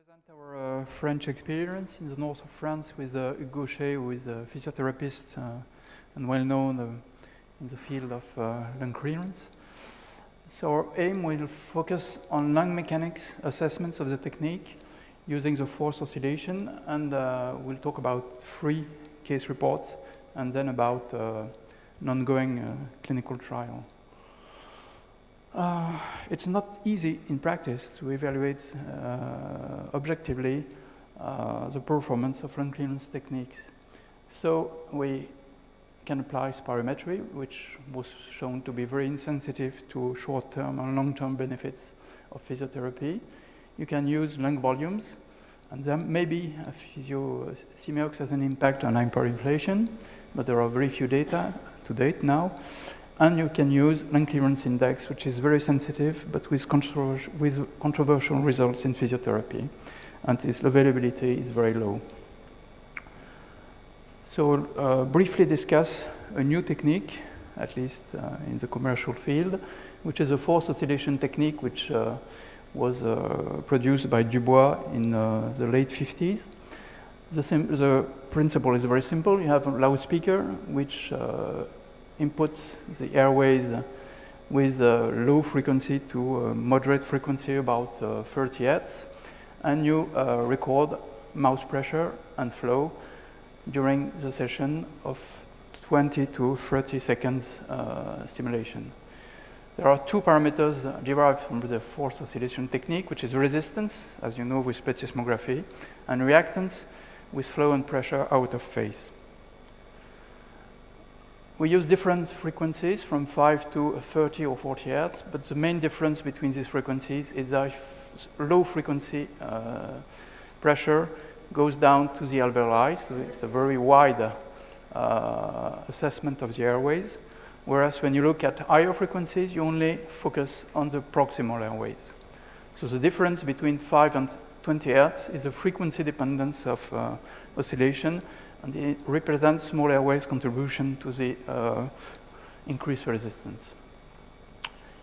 present our French experience in the north of France with Gauchez, who is a physiotherapist and well known in the field of lung clearance. So our aim will focus on lung mechanics assessments of the technique using the force oscillation, and we'll talk about 3 case reports and then about an ongoing clinical trial. It's not easy in practice to evaluate objectively the performance of lung clearance techniques. So we can apply spirometry, which was shown to be very insensitive to short-term and long-term benefits of physiotherapy. You can use lung volumes, and then maybe Simeox has an impact on hyperinflation, but there are very few data to date now. And you can use lung clearance index, which is very sensitive, but with controversial results in physiotherapy, and its availability is very low. So briefly discuss a new technique, at least in the commercial field, which is a force oscillation technique, which was produced by Dubois in the late 50s. The principle is very simple. You have a loudspeaker, which inputs the airways with low frequency to moderate frequency, about 30 Hz, and you record mouth pressure and flow during the session of 20 to 30 seconds stimulation. There are 2 parameters derived from the force oscillation technique, which is resistance, as you know, with plethysmography, and reactance with flow and pressure out of phase. We use different frequencies from 5 to 30 or 40 Hz, but the main difference between these frequencies is that low frequency pressure goes down to the alveoli, so it's a very wide assessment of the airways, whereas when you look at higher frequencies, you only focus on the proximal airways. So the difference between 5 and 20 Hz is the frequency dependence of oscillation, and it represents small airways' contribution to the increased resistance.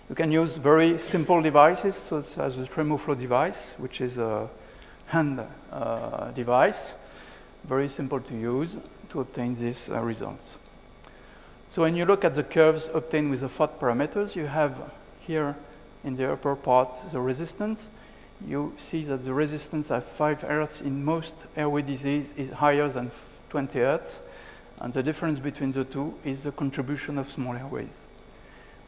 You can use very simple devices, such as the TremoFlow device, which is a hand device, very simple to use to obtain these results. So when you look at the curves obtained with the FOT parameters, you have here in the upper part the resistance. You see that the resistance at 5 Hz in most airway disease is higher than 20 Hz, and the difference between the two is the contribution of small airways.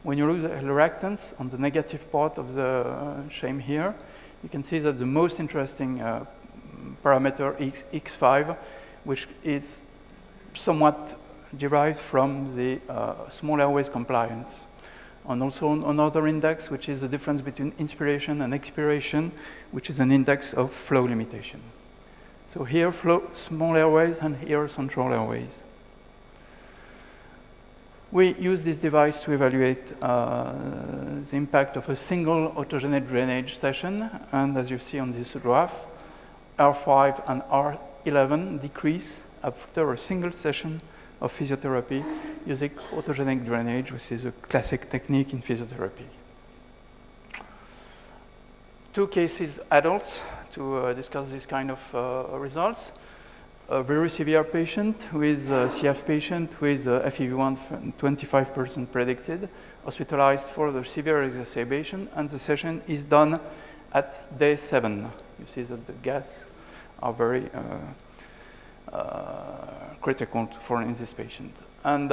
When you look at the reactance on the negative part of the scheme here, you can see that the most interesting parameter is X5, which is somewhat derived from the small airways compliance. And also another index, which is the difference between inspiration and expiration, which is an index of flow limitation. So here, small airways, and here, central airways. We use this device to evaluate the impact of a single autogenic drainage session, and as you see on this graph, R5 and R11 decrease after a single session of physiotherapy using autogenic drainage, which is a classic technique in physiotherapy. 2 cases, adults, to discuss this kind of results. A very severe patient with a CF patient with FEV1 25% predicted, hospitalized for the severe exacerbation, and the session is done at day 7. You see that the gas are very critical in this patient. And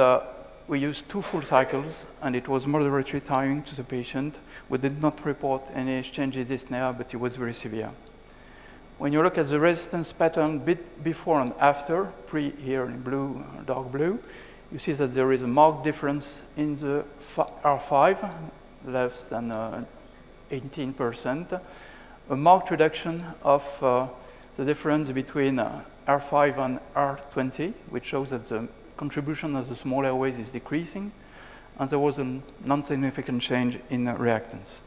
we used 2 full cycles, and it was moderately tiring to the patient. We did not report any exchange in dyspnea, but it was very severe. When you look at the resistance pattern before and after, pre here in blue, dark blue, you see that there is a marked difference in the R5, less than 18%, a marked reduction of the difference between R5 and R20, which shows that the contribution of the small airways is decreasing, and there was a non-significant change in reactance,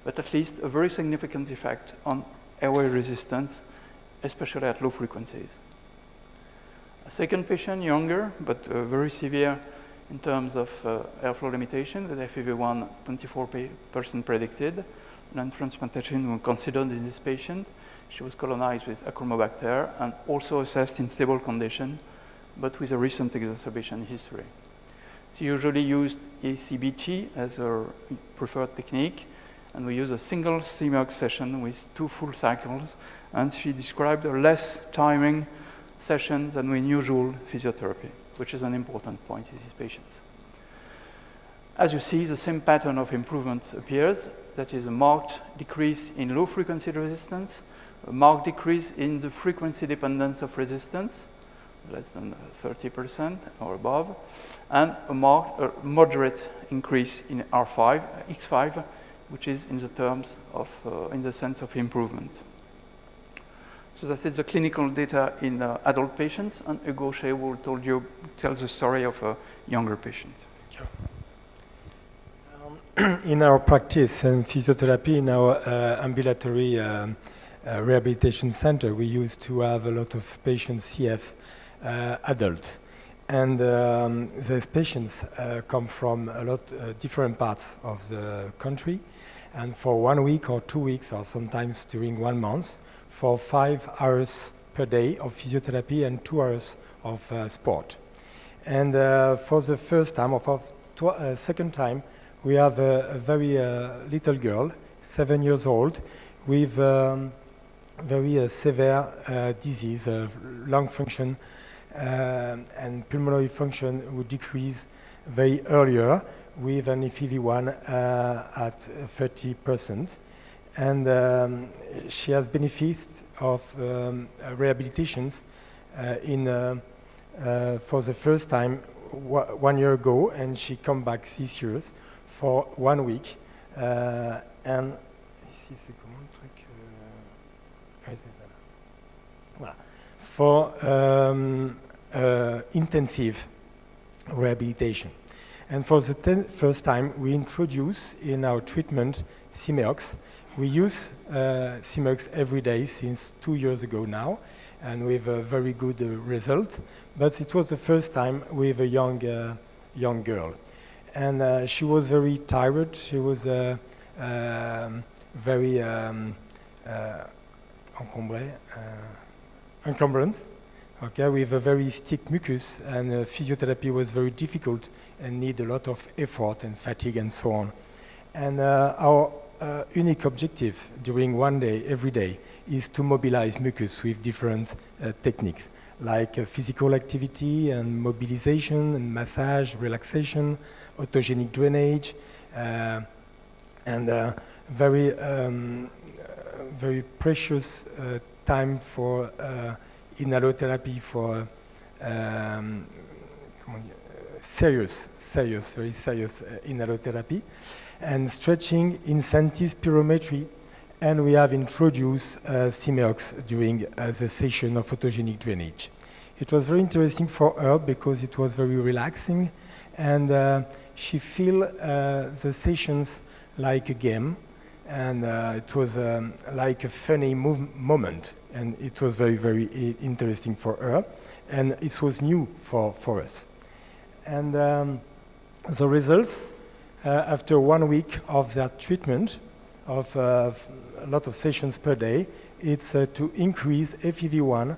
but at least a very significant effect on airway resistance, especially at low frequencies. A second patient, younger, but very severe in terms of airflow limitation, with FEV1 24% predicted, lung transplantation was considered in this patient. She was colonized with Achromobacter and also assessed in stable condition, but with a recent exacerbation history. She usually used ACBT as her preferred technique, and we use a single Simeox session with 2 full cycles, and she described a less timing session than with usual physiotherapy, which is an important point in these patients. As you see, the same pattern of improvement appears. That is a marked decrease in low frequency resistance, a marked decrease in the frequency dependence of resistance, less than 30% or above, and a moderate increase in R5, X5, which is in the terms of, in the sense of improvement. So that is the clinical data in adult patients, and Gauchez will tell the story of a younger patient. Thank you. In our practice and physiotherapy, in our ambulatory rehabilitation center, we used to have a lot of patients, CF, adult. And these patients come from a lot different parts of the country. And for 1 week or 2 weeks, or sometimes during 1 month, for 5 hours per day of physiotherapy and 2 hours of sport. And for the first time, or for second time, we have a very little girl, 7 years old, with very severe disease, lung function and pulmonary function would decrease very earlier with an FEV1 at 30%. And she has benefits of rehabilitations for the first time 1 year ago, and she come back this year for 1 week. And ici c'est comment le truc voilà. For intensive rehabilitation. And for the first time, we introduce in our treatment Simeox. We use Simeox every day since 2 years ago now, and with a very good result. But it was the first time with a young girl. And she was very tired. She was very encumbrant, okay, with a very thick mucus, and physiotherapy was very difficult and need a lot of effort and fatigue and so on. And our unique objective during 1 day, every day, is to mobilize mucus with different techniques, like physical activity and mobilization and massage, relaxation, autogenic drainage, and very very precious time for inhalotherapy, for very serious inhalotherapy, and stretching, incentive spirometry, and we have introduced Simeox during the session of autogenic drainage. It was very interesting for her because it was very relaxing, and she feel the sessions like a game, and it was like a funny moment, and it was very, very interesting for her, and it was new for us. And the result, after 1 week of that treatment, of a lot of sessions per day, it's to increase FEV1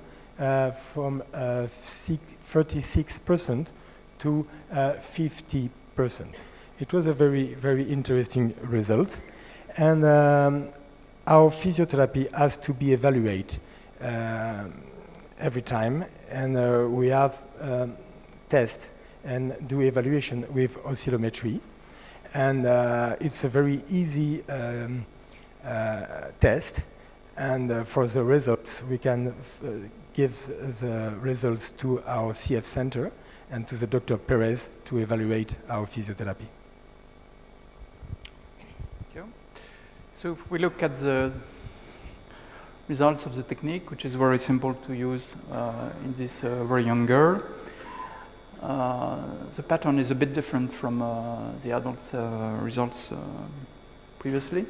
from 36% to 50%. It was a very, very interesting result. And our physiotherapy has to be evaluated every time, and we have test and do evaluation with oscillometry. And it's a very easy test, and for the results we can give the results to our CF center and to the Dr. Pérez to evaluate our physiotherapy. Thank you. So if we look at the results of the technique, which is very simple to use in this very young girl, the pattern is a bit different from the adult results previously.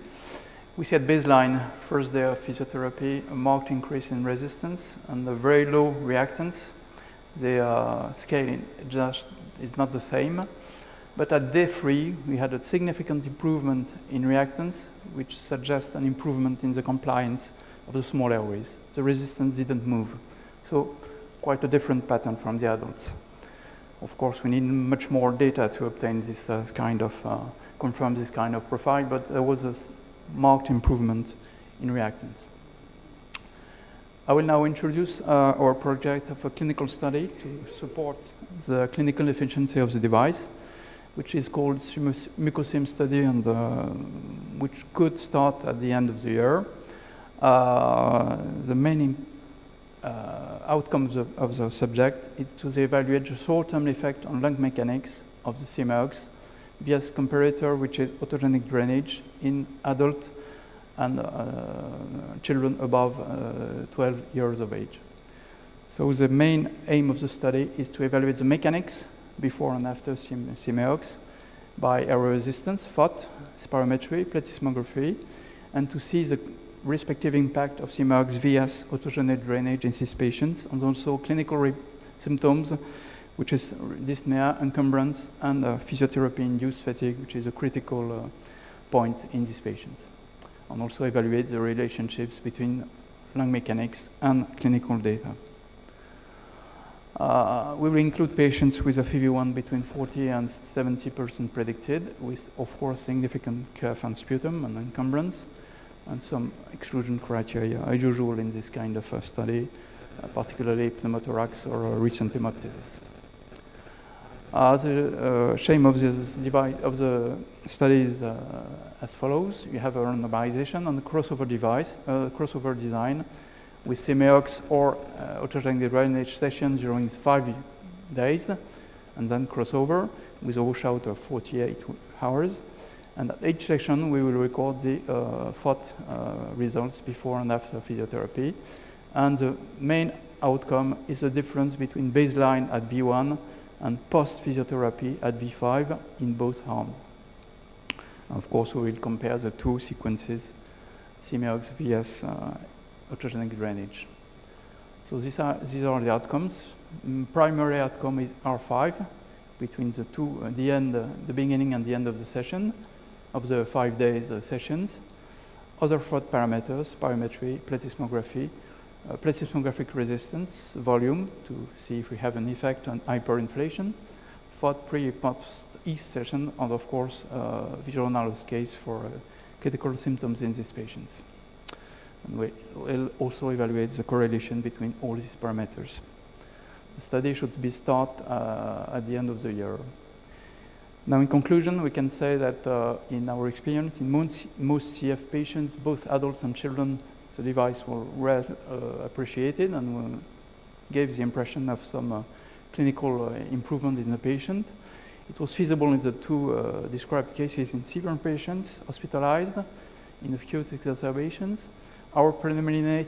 We see at baseline, first day of physiotherapy, a marked increase in resistance and a very low reactance. The scale just is not the same. But at day 3, we had a significant improvement in reactance, which suggests an improvement in the compliance of the small airways. The resistance didn't move. So quite a different pattern from the adults. Of course, we need much more data to obtain this confirm this kind of profile, but there was a marked improvement in reactance. I will now introduce our project of a clinical study to support the clinical efficiency of the device, which is called Simeox study, and which could start at the end of the year. The main outcomes of the subject is to evaluate the short-term effect on lung mechanics of the Simeox via comparator, which is autogenic drainage in adult and children above 12 years of age. So the main aim of the study is to evaluate the mechanics before and after Simeox by airway resistance, FOT, spirometry, plethysmography, and to see the respective impact of Simeox via autogenic drainage in these patients, and also clinical symptoms, which is dyspnea, encumbrance, and physiotherapy-induced fatigue, which is a critical point in these patients. And also evaluate the relationships between lung mechanics and clinical data. We will include patients with a FEV1 between 40 and 70% predicted, with, of course, significant cough and sputum and encumbrance, and some exclusion criteria, as usual in this kind of study, particularly pneumothorax or recent hemoptysis. The shame of the study is as follows. You have a randomization on the crossover device, crossover design with Simeox or autogenic drainage session during 5 days, and then crossover with a washout of 48 hours. And at each session, we will record the FOT results before and after physiotherapy. And the main outcome is the difference between baseline at V1 and post-physiotherapy at V5 in both arms. Of course, we will compare the two sequences, Simeox vs autogenic drainage. So these are the outcomes. Primary outcome is R5 between the two, the beginning and the end of the session, of the 5 days sessions. Other FOT parameters, spirometry, plethysmography, plethysmographic resistance, volume, to see if we have an effect on hyperinflation, FOT pre-post each session, and of course, visual analysis case for critical symptoms in these patients. And we will also evaluate the correlation between all these parameters. The study should be started at the end of the year. Now, in conclusion, we can say that in our experience, in most CF patients, both adults and children, the device were well appreciated and gave the impression of some clinical improvement in the patient. It was feasible in the two described cases in severe patients hospitalized in acute exacerbations. Our preliminary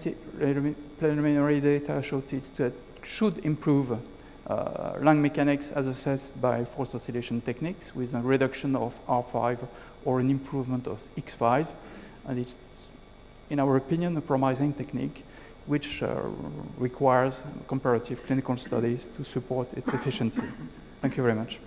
data showed that should improve lung mechanics as assessed by forced oscillation techniques with a reduction of R5 or an improvement of X5. And it's, in our opinion, a promising technique which requires comparative clinical studies to support its efficiency. Thank you very much.